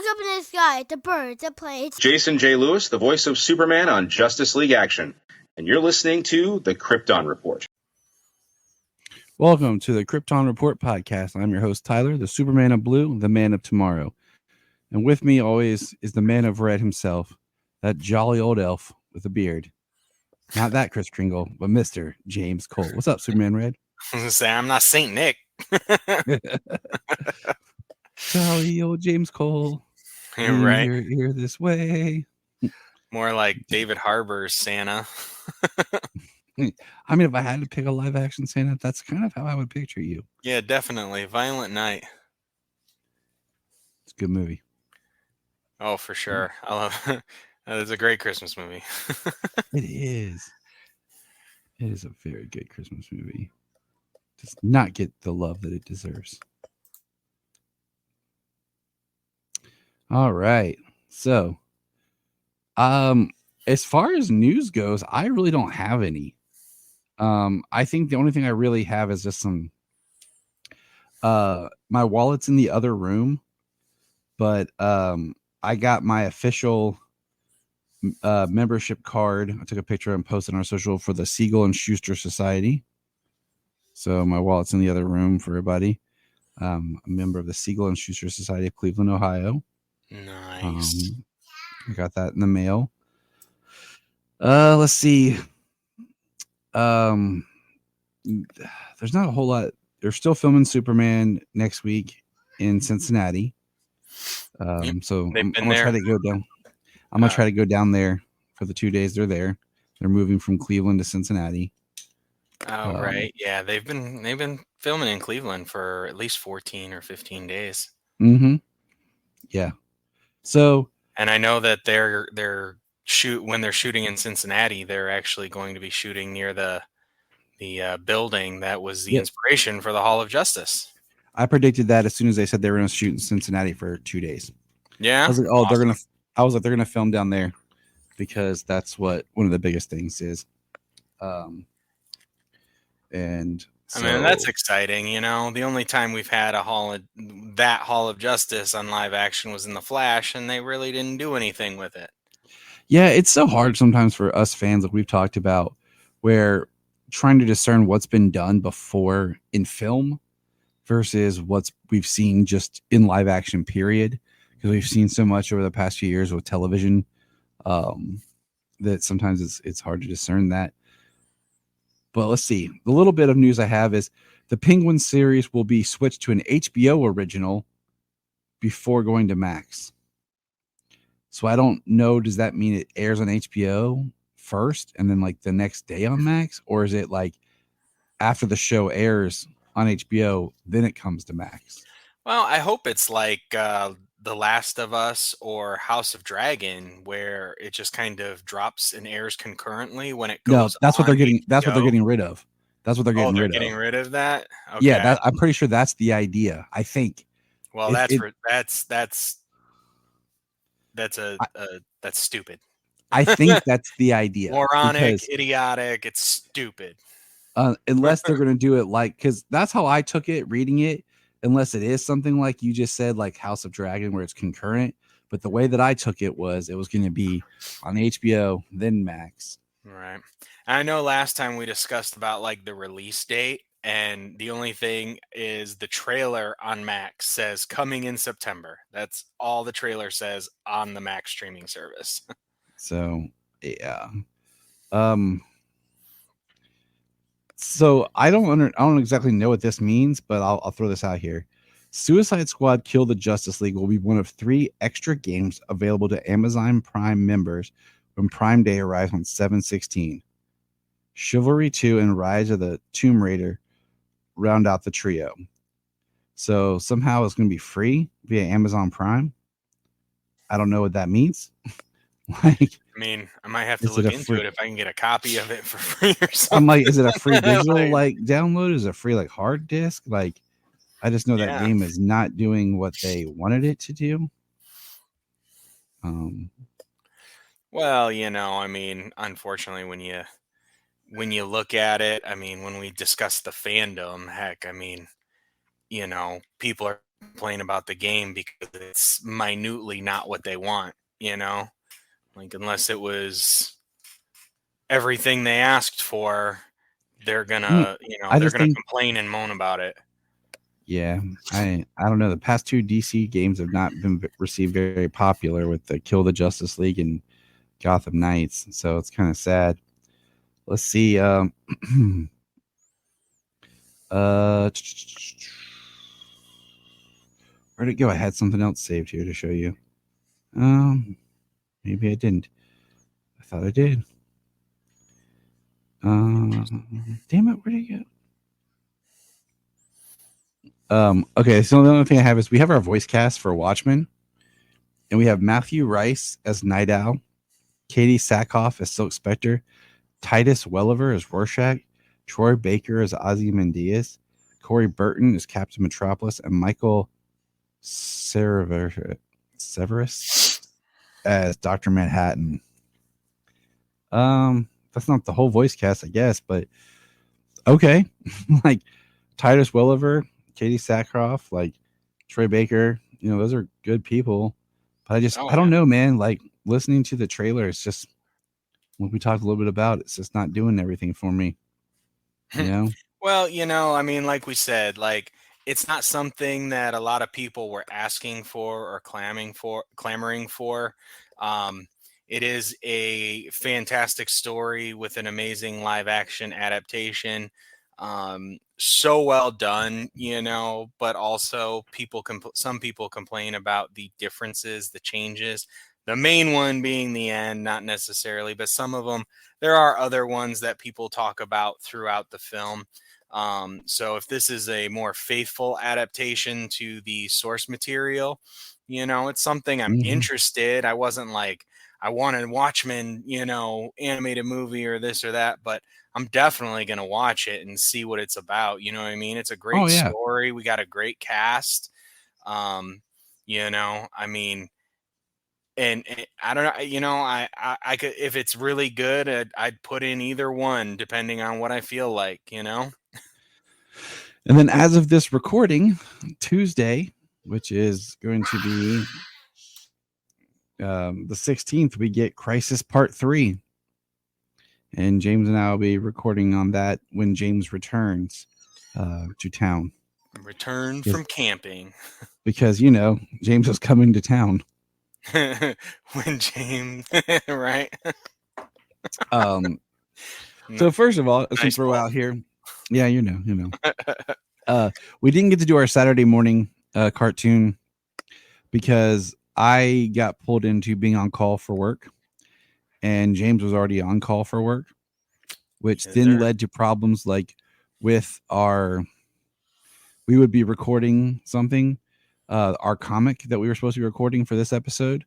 up in the sky, the birds, the planes. Jason J. Lewis, the voice of Superman on Justice League Action. And you're listening to the Krypton Report. Welcome to the Krypton Report podcast. I'm your host, Tyler, the Superman of Blue, the man of tomorrow. And with me always is the man of red himself, that jolly old elf with a beard. Not that Kris Kringle, but Mr. James Cole. What's up, Superman Red? I was gonna say, I'm not Saint Nick. Jolly old James Cole. You're right. Your ear this way. More like David Harbour's Santa. I mean, if I had to pick a live action Santa, that's kind of how I would picture you. Yeah, definitely. Violent Night. It's a good movie. Oh, for sure. I love it. It's a great Christmas movie. It is. It is a very good Christmas movie. Does not get the love that it deserves. All right. So, as far as news goes, I really don't have any. I think the only thing I really have is just some my wallet's in the other room, but I got my official membership card. I took a picture and posted on our social for the Siegel and Schuster Society. So my wallet's in the other room for everybody. A member of the Siegel and Schuster Society of Cleveland, Ohio. Nice. I got that in the mail. Let's see. There's not a whole lot. They're still filming Superman next week in Cincinnati. So I'm gonna try to go down. I'm gonna try to go down there for the 2 days they're there. They're moving from Cleveland to Cincinnati. Oh, right. Yeah, they've been filming in Cleveland for at least 14 or 15 days. Mm-hmm. Yeah. So, and I know that when they're shooting in Cincinnati, they're actually going to be shooting near the building that was the inspiration for the Hall of Justice. I predicted that as soon as they said they were going to shoot in Cincinnati for 2 days. Yeah. I was like, oh, awesome. They're going to film down there because that's what one of the biggest things is. And so, I mean, that's exciting. You know, the only time we've had Hall of Justice on live action was in The Flash, and they really didn't do anything with it. Yeah, it's so hard sometimes for us fans, like we've talked about, where trying to discern what's been done before in film versus what we've seen just in live action, period. Because we've seen so much over the past few years with television that sometimes it's hard to discern that. But let's see. The little bit of news I have is the Penguin series will be switched to an HBO original before going to Max. So I don't know. Does that mean it airs on HBO first and then like the next day on Max? Or is it like after the show airs on HBO, then it comes to Max? Well, I hope it's like The Last of Us or House of Dragon, where it just kind of drops and airs concurrently when it goes. No, that's what they're getting. That's what they're getting rid of. That's what they're getting rid of. Getting rid of that. Okay. Yeah, I'm pretty sure that's the idea. I think. Well, that's stupid. I think that's the idea. Moronic, idiotic. It's stupid. Unless they're going to do it like, because that's how I took it reading it. Unless it is something like you just said, like House of Dragon, where it's concurrent. But the way that I took it was going to be on HBO, then Max. Right. I know last time we discussed about like the release date, and the only thing is the trailer on Max says coming in September. That's all the trailer says on the Max streaming service. So, yeah. So I don't exactly know what this means, but I'll throw this out here. Suicide Squad Kill the Justice League will be one of 3 extra games available to Amazon Prime members when Prime Day arrives on 7/16. Chivalry 2 and Rise of the Tomb Raider round out the trio. So somehow it's going to be free via Amazon Prime. I don't know what that means. I mean, I might have to look into it if I can get a copy of it for free or something. I'm like, is it a free digital like download? Is it a free like hard disk? Like, I just know that game is not doing what they wanted it to do. Well, you know, I mean, unfortunately, when you look at it, I mean, when we discuss the fandom, heck, I mean, you know, people are complain about the game because it's minutely not what they want, like unless it was everything they asked for, they're Mm, gonna, I they're just gonna think, complain and moan about it. yeah, I don't know. The past two DC games have not been received very popular with the Kill the Justice League and Gotham Knights, so it's kind of sad. Let's see. Uh, where'd it go? I had something else saved here to show you. Maybe I didn't. I thought I did. Damn it, where'd it go? Okay, so the only thing I have is we have our voice cast for Watchmen, and we have Matthew Rice as Night Owl, Katie Sackhoff as Silk Spectre, Titus Welliver as Rorschach, Troy Baker as Ozymandias, Corey Burton as Captain Metropolis, and Michael Severus as Dr. Manhattan. That's not the whole voice cast, I guess, but okay. Like Titus Welliver, Katie Sackhoff, like Troy Baker, those are good people. But I don't know, man. Like listening to the trailer, it's just what we talked a little bit about. It's just not doing everything for me. Well, I mean, like we said, like it's not something that a lot of people were asking for or clamoring for. It is a fantastic story with an amazing live action adaptation. So well done, but also some people complain about the differences, the changes. The main one being the end, not necessarily, but some of them, there are other ones that people talk about throughout the film. So if this is a more faithful adaptation to the source material, it's something I'm interested. I wasn't like, I wanted Watchmen, animated movie or this or that, but I'm definitely going to watch it and see what it's about. You know what I mean? It's a great story. We got a great cast. I mean, and I don't know, I could, if it's really good, I'd put in either one depending on what I feel like, And then as of this recording, Tuesday, which is going to be the 16th, we get Crisis Part 3. And James and I will be recording on that when James returns to town. Return from camping. Because, James is coming to town. When James, right? So first of all, let's throw out here. Yeah, we didn't get to do our Saturday morning cartoon because I got pulled into being on call for work, and James was already on call for work, which then led to problems like with we would be recording something, our comic that we were supposed to be recording for this episode.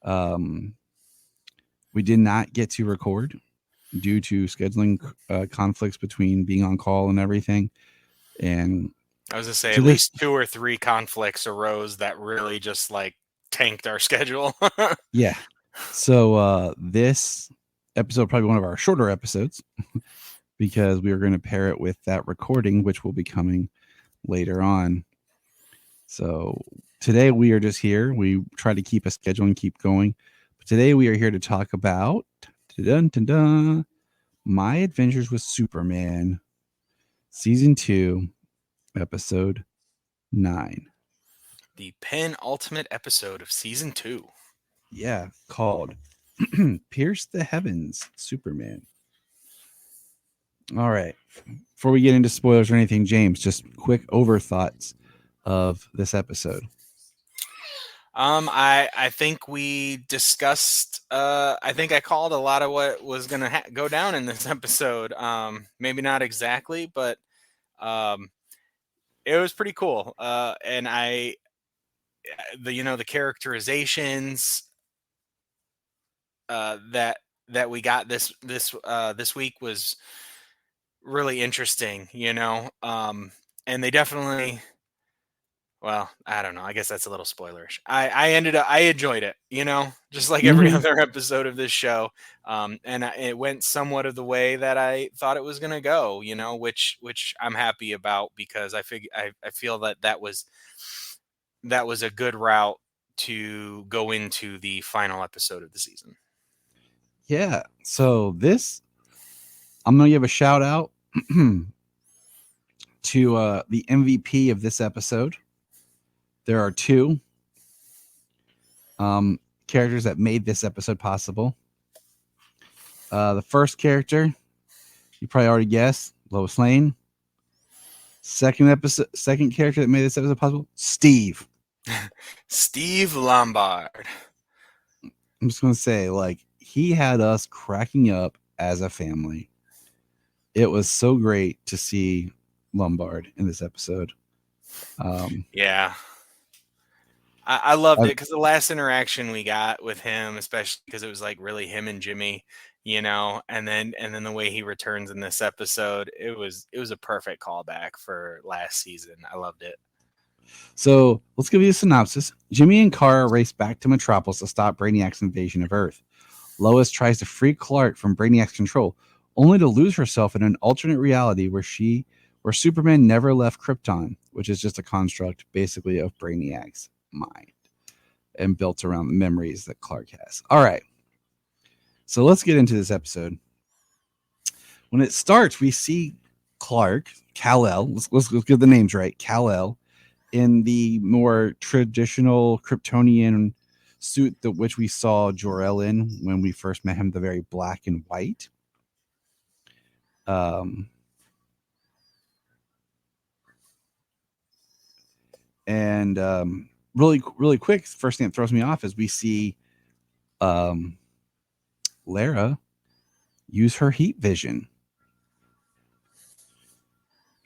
We did not get to record due to scheduling conflicts between being on call and everything. And I was gonna say at least 2 or 3 conflicts arose that really just like tanked our schedule. Yeah. So this episode, probably one of our shorter episodes, because we are going to pair it with that recording, which will be coming later on. So today we are just here. We try to keep a schedule and keep going. But today we are here to talk about My Adventures with Superman, Season 2, Episode 9. The penultimate episode of Season 2. Yeah, called Pierce the Heavens, Superman. All right. Before we get into spoilers or anything, James, just quick thoughts of this episode. I think we discussed, I think I called a lot of what was going to go down in this episode. Maybe not exactly, but it was pretty cool. And the characterizations that we got this week was really interesting, and they definitely, well, I don't know. I guess that's a little spoilerish. I enjoyed it, just like every other episode of this show. And it went somewhat of the way that I thought it was going to go, which I'm happy about, because I feel that was that was a good route to go into the final episode of the season. Yeah. So this, I'm gonna give a shout out to the MVP of this episode. There are two characters that made this episode possible. The first character, you probably already guessed, Lois Lane. Second character that made this episode possible, Steve. Steve Lombard. I'm just gonna say, like, he had us cracking up as a family. It was so great to see Lombard in this episode. Yeah. I loved it because the last interaction we got with him, especially because it was like really him and Jimmy, you know, and then the way he returns in this episode, it was a perfect callback for last season. I loved it. So let's give you a synopsis. Jimmy and Kara race back to Metropolis to stop Brainiac's invasion of Earth. Lois tries to free Clark from Brainiac's control, only to lose herself in an alternate reality where Superman never left Krypton, which is just a construct basically of Brainiac's mind and built around the memories that Clark has. All right. So let's get into this episode. When it starts, we see Clark, Kal-El, let's get the names right, Kal-El, in the more traditional Kryptonian suit that which we saw Jor-El in when we first met him, the very black and white. Really quick, first thing that throws me off is we see Lara use her heat vision.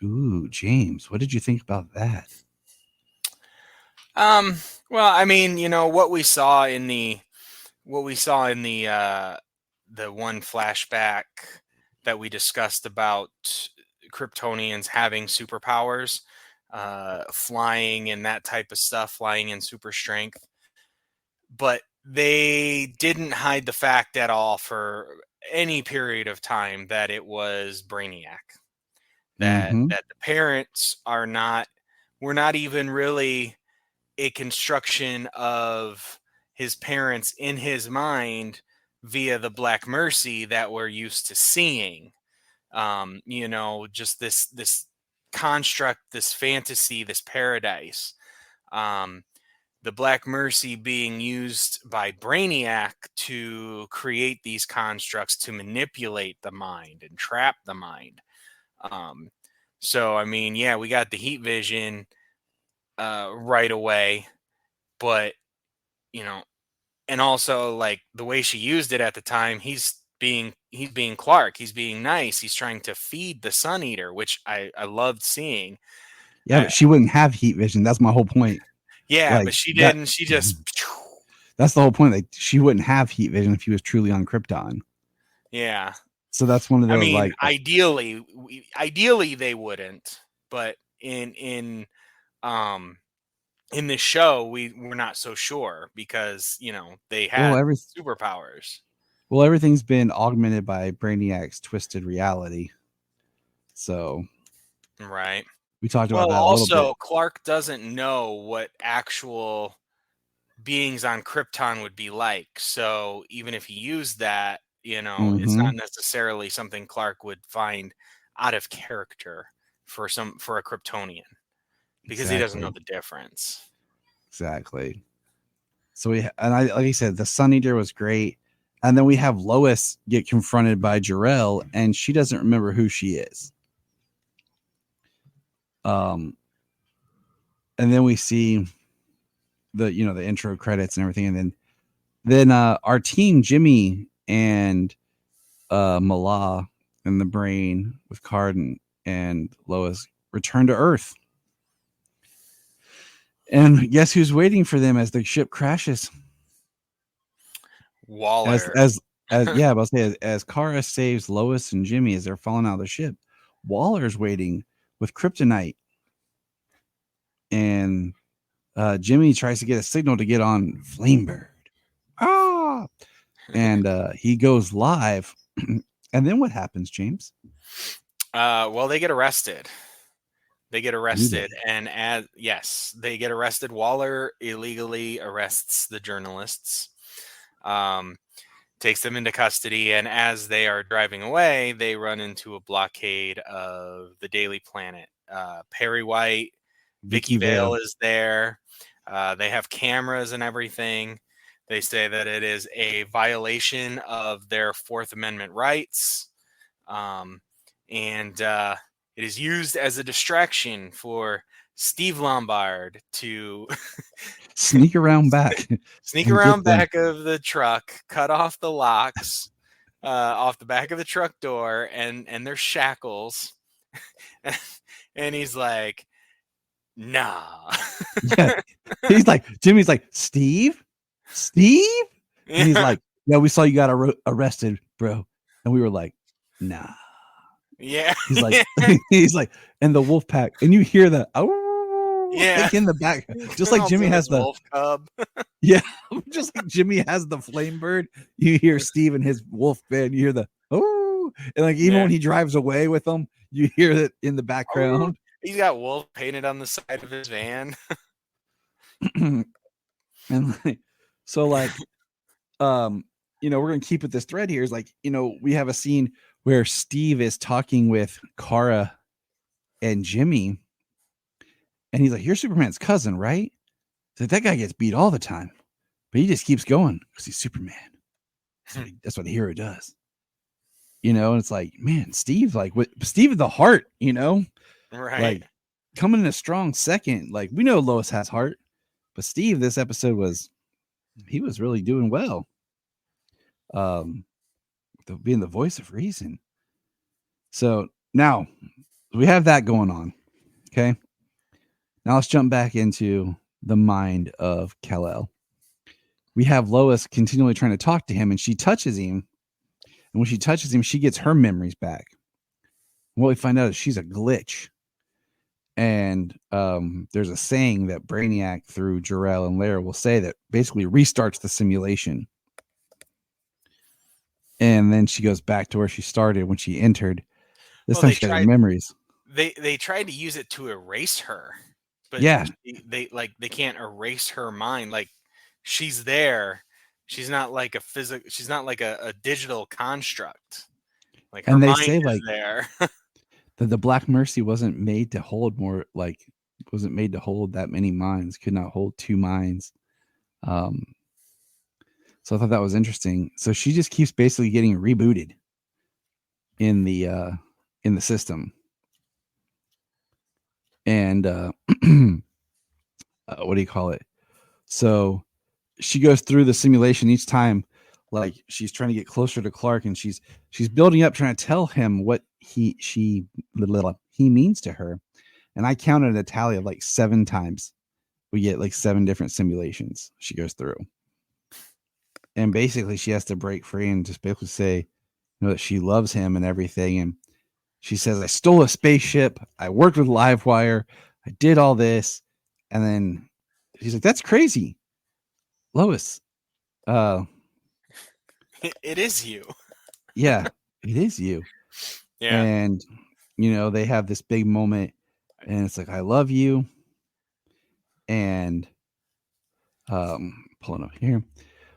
Ooh, James, what did you think about that? Well, I mean, you know, what we saw in the one flashback that we discussed about Kryptonians having superpowers, flying and that type of stuff, flying in super strength. But they didn't hide the fact at all for any period of time that it was Brainiac. That the parents were not even really a construction of his parents in his mind via the Black Mercy that we're used to seeing. You know, just this construct, this fantasy, this paradise. The Black Mercy being used by Brainiac to create these constructs to manipulate the mind and trap the mind. So, I mean, yeah, we got the heat vision right away, but, you know, and also like the way she used it at the time, he's being Clark. He's being nice. He's trying to feed the Sun Eater, which I loved seeing. Yeah, but she wouldn't have heat vision. That's my whole point. Yeah, like, but she didn't. She just. That's the whole point. Like, she wouldn't have heat vision if he was truly on Krypton. Yeah. So that's one of those. I mean, like, ideally they wouldn't, but in this show we're not so sure because, you know, they have superpowers. Well, everything's been augmented by Brainiac's twisted reality. So, right. We talked about that a little little bit. Clark doesn't know what actual beings on Krypton would be like. So even if he used that, you know, it's not necessarily something Clark would find out of character for a Kryptonian because he doesn't know the difference. Exactly. So like I said, the Sun Eater was great. And then we have Lois get confronted by Jor-El and she doesn't remember who she is. And then we see the intro credits and everything. And then our team, Jimmy and Mala and the Brain with Carden and Lois return to Earth. And guess who's waiting for them as the ship crashes? Waller. As Kara saves Lois and Jimmy as they're falling out of the ship, Waller's waiting with kryptonite. And Jimmy tries to get a signal to get on Flamebird. And he goes live. And then what happens, James? Well, they get arrested. They get arrested, and they get arrested. Waller illegally arrests the journalists, takes them into custody, and as they are driving away, they run into a blockade of the Daily Planet. Perry White, Vicky Vale is there. They have cameras and everything. They say that it is a violation of their Fourth Amendment rights, and it is used as a distraction for Steve Lombard to sneak around back of the truck, cut off the locks off the back of the truck door, and there's shackles. And he's like, nah. Yeah. Jimmy's like, Steve? And he's like, yeah, we saw you got arrested, bro. And we were like, nah. Yeah. He's like, and the wolf pack, and you hear the like in the back, just like Jimmy has the wolf cub. Yeah, just like Jimmy has the flame bird. You hear Steve and his wolf band. You hear the and like even when he drives away with them, you hear it in the background. He's got wolf painted on the side of his van. And like, so like, we're gonna keep with this thread here. Is like, we have a scene where Steve is talking with Kara and Jimmy, and he's like, "You're Superman's cousin, right?" So that guy gets beat all the time, but he just keeps going because he's Superman. That's what a hero does. And it's like, man, Steve, like Steve of the heart, right? Like coming in a strong second. Like we know Lois has heart, but Steve, this episode was really doing well. Being the voice of reason. So now we have that going on. Okay. Now let's jump back into the mind of Kal-El. We have Lois continually trying to talk to him, and she touches him. And when she touches him, she gets her memories back. What we find out is she's a glitch. And there's a saying that Brainiac through Jor-El and Lara will say that basically restarts the simulation. And then she goes back to where she started when she entered. This time she has memories. They tried to use it to erase her, but they can't erase her mind. Like she's there. She's not like a she's not like a digital construct. Like her mind say is there. That the Black Mercy wasn't made to hold wasn't made to hold that many minds. Could not hold two minds. So I thought that was interesting. So she just keeps basically getting rebooted in the system. And what do you call it? So she goes through the simulation each time, like she's trying to get closer to Clark, and she's building up, trying to tell him what he means to her. And I counted a tally of like 7 times. We get like 7 different simulations she goes through. And basically she has to break free and just basically say, that she loves him and everything. And she says, I stole a spaceship. I worked with Livewire. I did all this. And then she's like, that's crazy. Lois. It is you. Yeah, it is you. Yeah. And, they have this big moment and it's like, I love you. And pulling up here.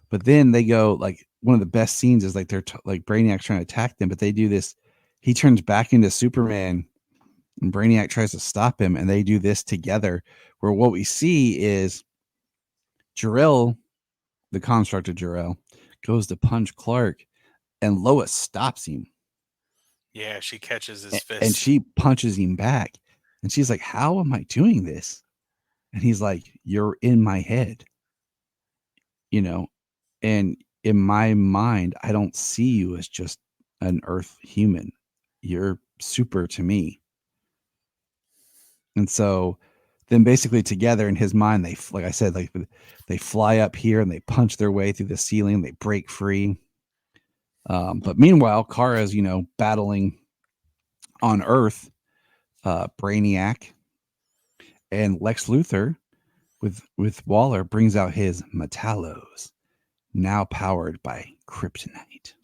But then they go, like, one of the best scenes is like they're like Brainiac's trying to attack them, but they do this. He turns back into Superman and Brainiac tries to stop him, and they do this together, where what we see is Jor-El, the construct of Jor-El, goes to punch Clark and Lois stops him. Yeah, she catches his fist. And she punches him back. And she's like, how am I doing this? And he's like, you're in my head. And in my mind, I don't see you as just an Earth human. You're super to me. And so then basically together in his mind, they, like I said, like they fly up here and they punch their way through the ceiling. They break free. But meanwhile, Kara's, battling on Earth, Brainiac, and Lex Luthor with Waller brings out his Metallos, now powered by kryptonite.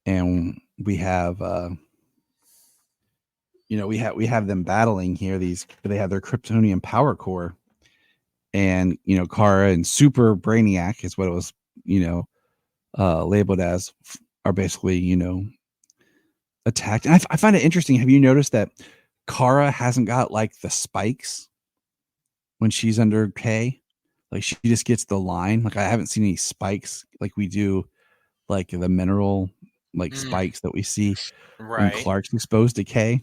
And we have we have them battling here. They have their Kryptonian power core, and Kara and Super Brainiac is what it was labeled as, are basically attacked. And I find it interesting. Have you noticed that Kara hasn't got like the spikes when she's under K? Like she just gets the line. Like I haven't seen any spikes like we do, like the mineral spikes that we see when Right. Clark's exposed to K.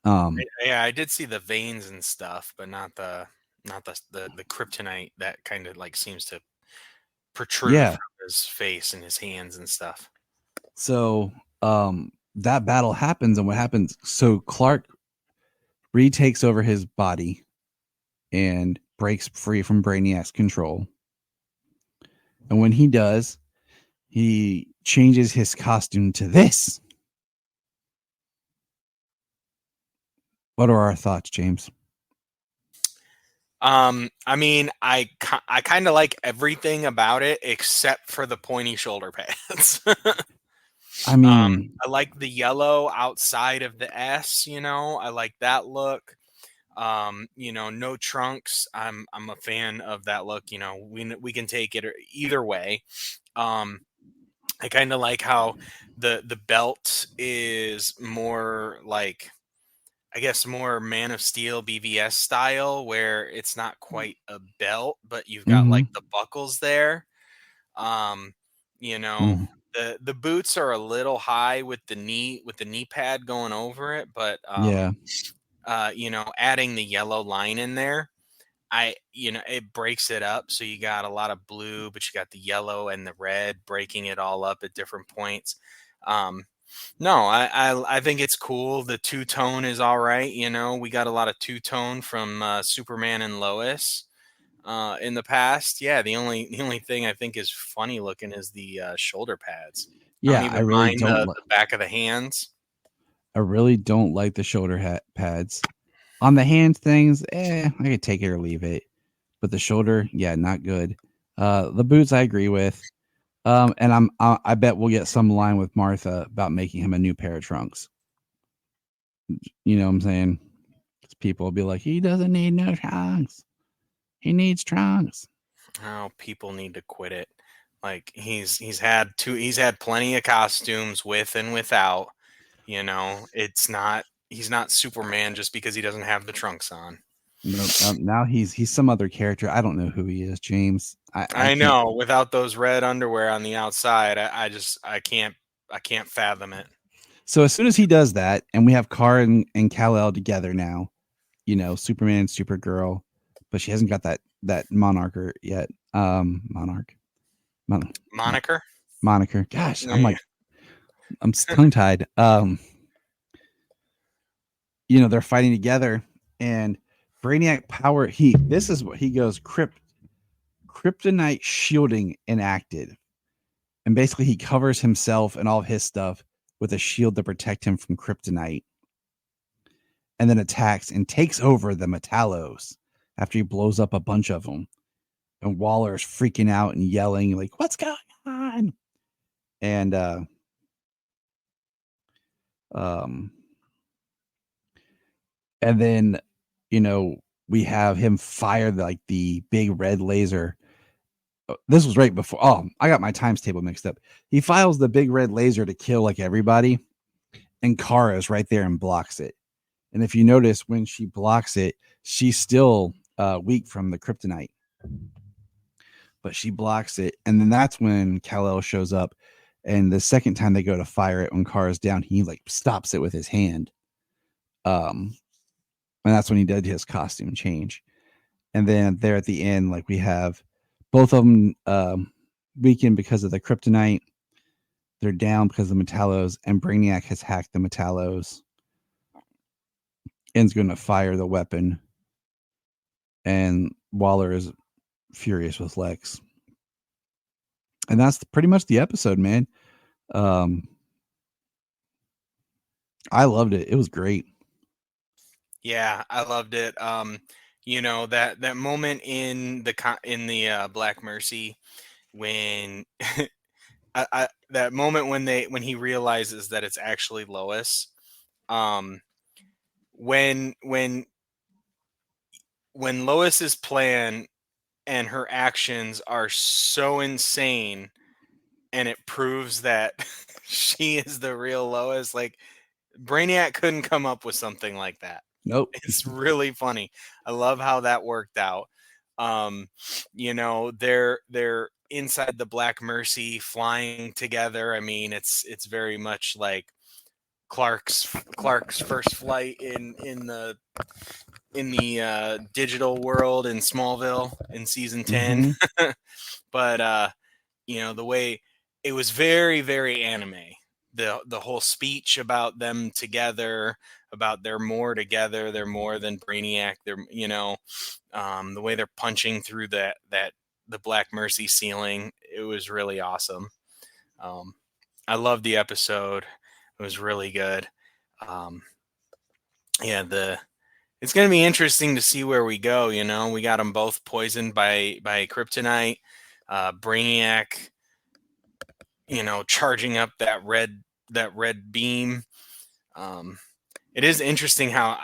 Yeah, I did see the veins and stuff, but not the kryptonite that kind of like seems to protrude Yeah. from his face and his hands and stuff. So that battle happens, and what happens? So Clark retakes over his body and breaks free from Brainiac's control. And when he does, he changes his costume to this. What are our thoughts, James? I mean, I kind of like everything about it except for the pointy shoulder pads. I mean, I like the yellow outside of the S, I like that look. No trunks. I'm a fan of that look. We can take it either way. I kind of like how the belt is more like, I guess, more Man of Steel BVS style, where it's not quite a belt, but you've got like the buckles there. The boots are a little high with the knee pad going over it, but adding the yellow line in there, it breaks it up. So you got a lot of blue, but you got the yellow and the red breaking it all up at different points. No, I think it's cool. The two-tone is all right. We got a lot of two-tone from Superman and Lois in the past. Yeah, the only thing I think is funny looking is the shoulder pads. Yeah, I really don't mind the back of the hands. I really don't like the shoulder pads. On the hand things, I could take it or leave it. But the shoulder, yeah, not good. The boots, I agree with. And I bet we'll get some line with Martha about making him a new pair of trunks. You know what I'm saying? Because people will be like, he doesn't need no trunks. He needs trunks. Oh, people need to quit it. Like he's had plenty of costumes with and without. He's not Superman just because he doesn't have the trunks on. No, now he's some other character. I don't know who he is, James. I know. Without those red underwear on the outside, I can't fathom it. So as soon as he does that, and we have Kara and Kal-El together now, Superman and Supergirl, but she hasn't got that moniker yet. Moniker. Gosh, I'm tongue tied. They're fighting together, and Brainiac power. This is what he goes. Kryptonite shielding enacted, and basically he covers himself and all of his stuff with a shield to protect him from kryptonite, and then attacks and takes over the Metallos after he blows up a bunch of them. And Waller's freaking out and yelling like, "What's going on?" And and then we have him fire the big red laser. This was right before. Oh, I got my times table mixed up. He files the big red laser to kill everybody, and Kara is right there and blocks it. And if you notice, when she blocks it, she's still weak from the kryptonite, but she blocks it. And then that's when Kal-El shows up. And the second time they go to fire it, when Kara's down, he stops it with his hand. And that's when he did his costume change. And then there at the end, we have both of them weakened because of the kryptonite. They're down because of the Metallos, and Brainiac has hacked the Metallos. And's going to fire the weapon, and Waller is furious with Lex. And that's pretty much the episode, man. I loved it. It was great. Yeah, I loved it. That moment in the Black Mercy when that moment when he realizes that it's actually Lois, when Lois's plan and her actions are so insane, and it proves that she is the real Lois. Like, Brainiac couldn't come up with something like that. Nope. It's really funny. I love how that worked out. They're inside the Black Mercy flying together. I mean, it's very much like Clark's first flight in the digital world in Smallville in season 10. But the way it was very, very anime. The whole speech about them together, about they're more together, they're more than Brainiac. They're the way they're punching through the Black Mercy ceiling. It was really awesome. I loved the episode. It was really good. It's going to be interesting to see where we go. We got them both poisoned by kryptonite. Brainiac, charging up that red beam. It is interesting how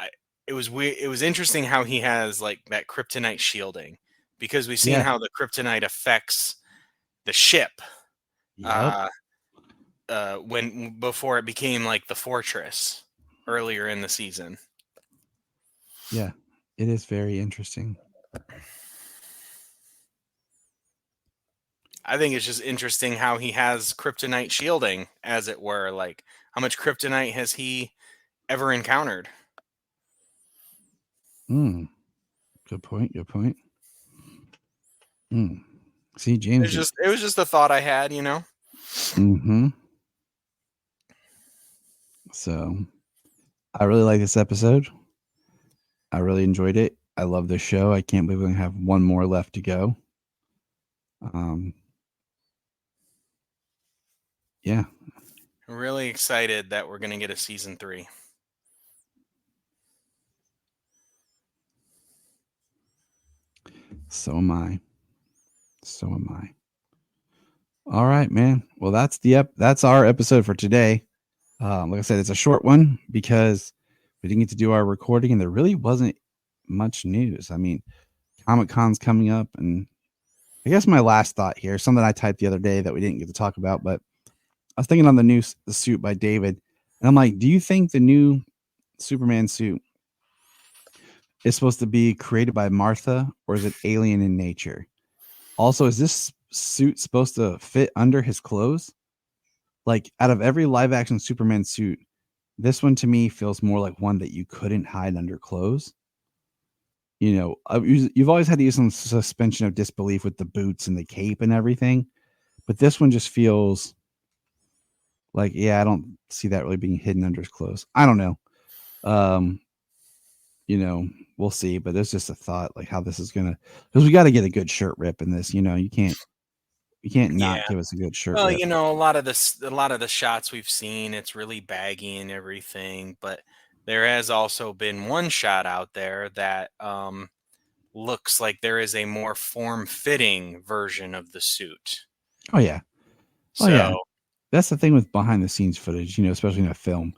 it was interesting how he has like that kryptonite shielding, because we've seen how the kryptonite affects the ship. Yep. Before it became like the fortress earlier in the season. Yeah, it is very interesting. I think it's just interesting how he has kryptonite shielding, as it were. Like, how much kryptonite has he ever encountered? Good point. See, James. It was just a thought I had, So, I really like this episode. I really enjoyed it. I love the show. I can't believe we have one more left to go. Yeah. I'm really excited that we're going to get a season 3. So am I. All right, man. Well, that's our episode for today. Like I said, it's a short one because we didn't get to do our recording, and there really wasn't much news. I mean, Comic-Con's coming up, and I guess my last thought here, something I typed the other day that we didn't get to talk about, but I was thinking on the suit by David, and I'm like, do you think the new Superman suit is supposed to be created by Martha, or is it alien in nature? Also, is this suit supposed to fit under his clothes? Like, out of every live action Superman suit, this one to me feels more like one that you couldn't hide under clothes. You've always had to use some suspension of disbelief with the boots and the cape and everything, but this one just feels like, I don't see that really being hidden under his clothes. I don't know. We'll see, but there's just a thought like how this is gonna, because we got to get a good shirt rip in this. You can't not give us a good shirt. Well, rip. a lot of the shots we've seen, it's really baggy and everything, but there has also been one shot out there that looks like there is a more form-fitting version of the suit. Oh yeah. Yeah. That's the thing with behind the scenes footage, especially in a film.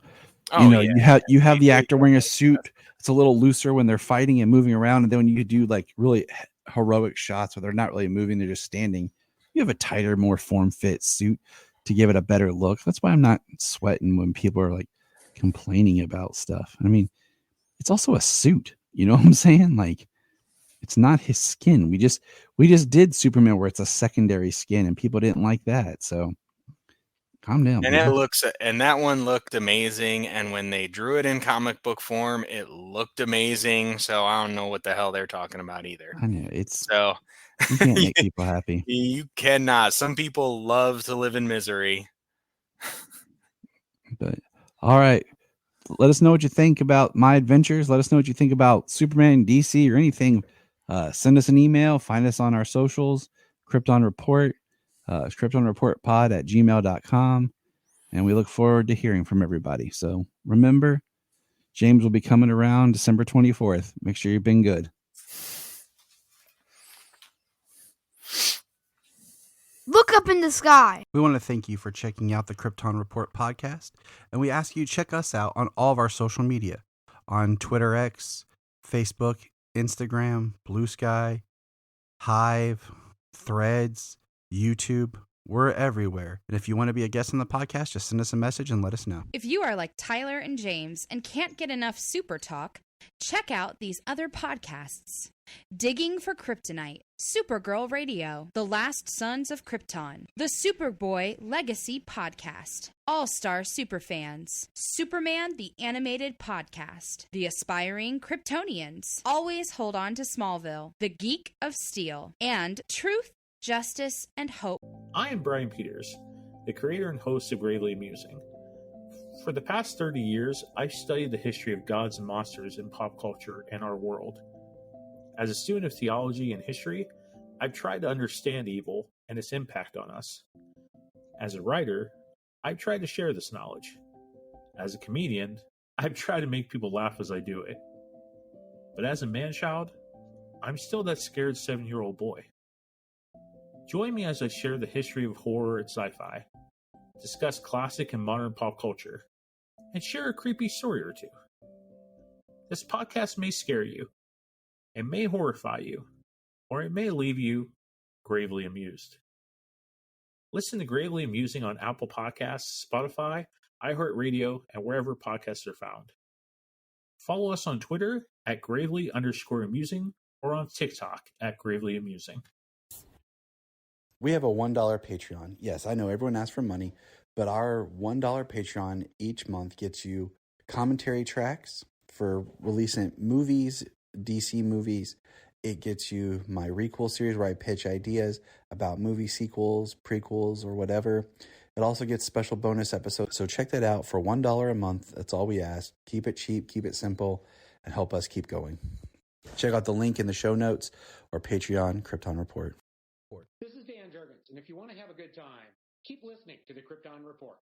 You have the actor wearing a suit. It's a little looser when they're fighting and moving around, and then when you do like really heroic shots where they're not really moving, they're just standing, you have a tighter, more form-fit suit to give it a better look. That's why I'm not sweating when people are like complaining about stuff. I mean, it's also a suit. You know what I'm saying? Like, it's not his skin. We just did Superman where it's a secondary skin, and people didn't like that. So calm down. And that one looked amazing. And when they drew it in comic book form, it looked amazing. So I don't know what the hell they're talking about either. I know you can't make people happy. You cannot. Some people love to live in misery. But all right. Let us know what you think about my adventures. Let us know what you think about Superman, DC, or anything. Send us an email. Find us on our socials. Krypton Report. KryptonReportPod@gmail.com. And we look forward to hearing from everybody. So remember, James will be coming around December 24th. Make sure you've been good. Look Look up in the sky. We want to thank you for checking out the Krypton Report podcast, and we ask you to check us out on all of our social media, on Twitter X, Facebook, Instagram, Blue Sky, Hive, Threads, YouTube. We're everywhere. And if you want to be a guest on the podcast, just send us a message and let us know. If you are like Tyler and James and can't get enough Super Talk, check out these other podcasts. Digging for Kryptonite, Supergirl Radio, The Last Sons of Krypton, The Superboy Legacy Podcast, All-Star Superfans, Superman the Animated Podcast, The Aspiring Kryptonians, Always Hold On to Smallville, The Geek of Steel, and Truth, Justice, and Hope. I am Brian Peters, the creator and host of Gravely Amusing. For the past 30 years, I've studied the history of gods and monsters in pop culture and our world. As a student of theology and history, I've tried to understand evil and its impact on us. As a writer, I've tried to share this knowledge. As a comedian, I've tried to make people laugh as I do it. But as a man-child, I'm still that scared 7-year-old boy. Join me as I share the history of horror and sci-fi, discuss classic and modern pop culture, and share a creepy story or two. This podcast may scare you, it may horrify you, or it may leave you gravely amused. Listen to Gravely Amusing on Apple Podcasts, Spotify, iHeartRadio, and wherever podcasts are found. Follow us on Twitter at gravely_amusing or on TikTok at Gravely Amusing. We have a $1 Patreon. Yes, I know everyone asks for money, but our $1 Patreon each month gets you commentary tracks for releasing movies, DC movies. It gets you my Requel series where I pitch ideas about movie sequels, prequels, or whatever. It also gets special bonus episodes. So check that out for $1 a month. That's all we ask. Keep it cheap, keep it simple, and help us keep going. Check out the link in the show notes or Patreon Krypton Report. This is Dan Jurgens, and if you want to have a good time, keep listening to the Krypton Report.